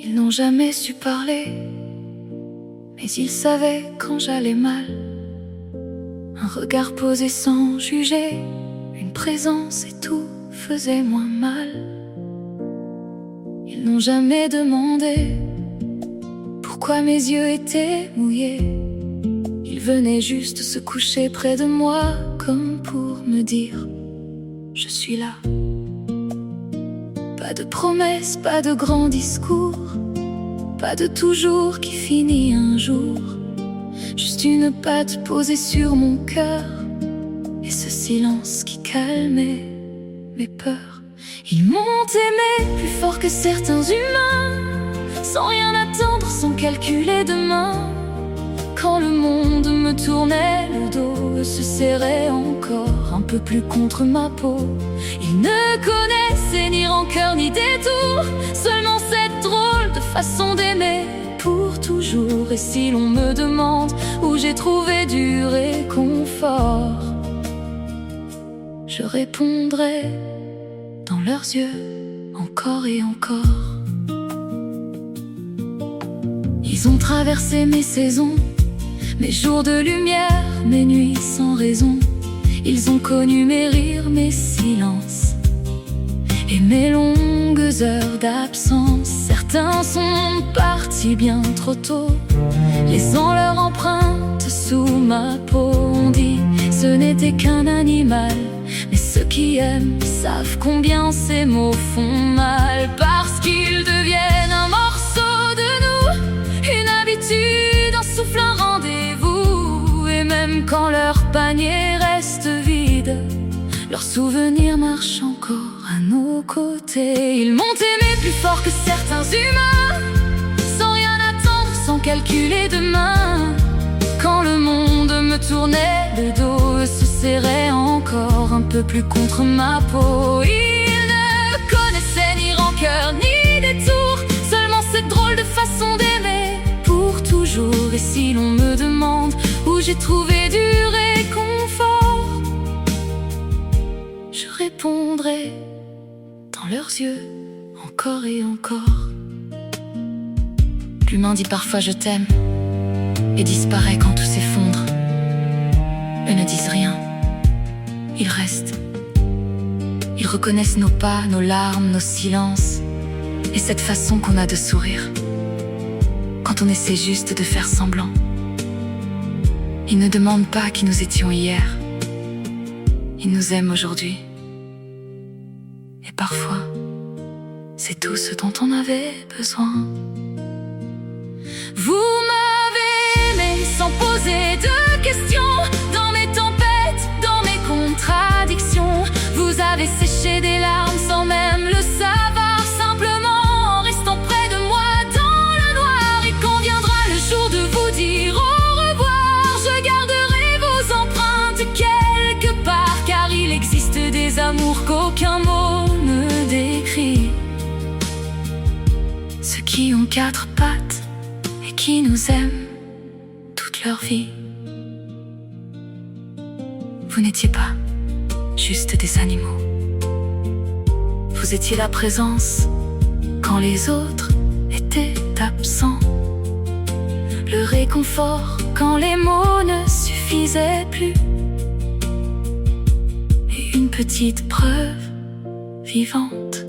Ils n'ont jamais su parler, mais ils savaient quand j'allais mal. Un regard posé sans juger, une présence et tout faisait moins mal. Ils n'ont jamais demandé pourquoi mes yeux étaient mouillés. Ils venaient juste se coucher près de moi, comme pour me dire je suis là. Pas de promesses, pas de grands discours, pas de toujours qui finit un jour. Juste une patte posée sur mon cœur, et ce silence qui calmait mes peurs. Ils m'ont aimé plus fort que certains humains, sans rien attendre, sans calculer demain. Quand le monde me tournait le dos, se serrait encore un peu plus contre ma peau. Ils ne connaissaient ni rancœur ni détour, seulement cette drôle de façon d'aimer pour toujours. Et si l'on me demande où j'ai trouvé du réconfort, je répondrai dans leurs yeux, encore et encore. Ils ont traversé mes saisons, mes jours de lumière, mes nuits sans raison. Ils ont connu mes rires, mes silences et mes longues heures d'absence. Certains sont partis bien trop tôt, laissant leur empreinte sous ma peau. On dit ce n'était qu'un animal, mais ceux qui aiment savent combien ces mots font mal. Parce qu'ils deviennent un morceau de nous, une habitude, un souffle, un rendez-vous. Et même quand leur panier reste vide, leurs souvenirs marchent encore à nos côtés. Ils m'ont aimé plus fort que certains humains, sans rien attendre, sans calculer demain. Quand le monde me tournait le dos, se serrait encore un peu plus contre ma peau. Ils ne connaissaient ni rancœur ni détour, seulement cette drôle de façon d'aimer pour toujours. Et si l'on me demande où j'ai trouvé du réconfort, je répondrai dans leurs yeux, encore et encore. L'humain dit parfois je t'aime et disparaît quand tout s'effondre. Eux ne disent rien, ils restent. Ils reconnaissent nos pas, nos larmes, nos silences, et cette façon qu'on a de sourire quand on essaie juste de faire semblant. Ils ne demandent pas qui nous étions hier, ils nous aiment aujourd'hui. Et parfois, c'est tout ce dont on avait besoin. Vous m'avez aimé sans poser de questions, dans mes tempêtes, dans mes contradictions. Vous avez séché des larmes sans même le savoir, simplement en restant près de moi dans le noir. Et quand viendra le jour de vous dire au revoir, je garderai vos empreintes quelque part, car il existe des amours qu'aucun mot ne décrit. Ceux qui ont quatre pattes et qui nous aiment toute leur vie. Vous n'étiez pas juste des animaux, vous étiez la présence quand les autres étaient absents, le réconfort quand les mots ne suffisaient plus, et une petite preuve vivante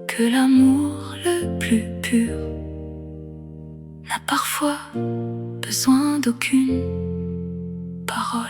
que l'amour le plus pur n'a parfois besoin d'aucune parole.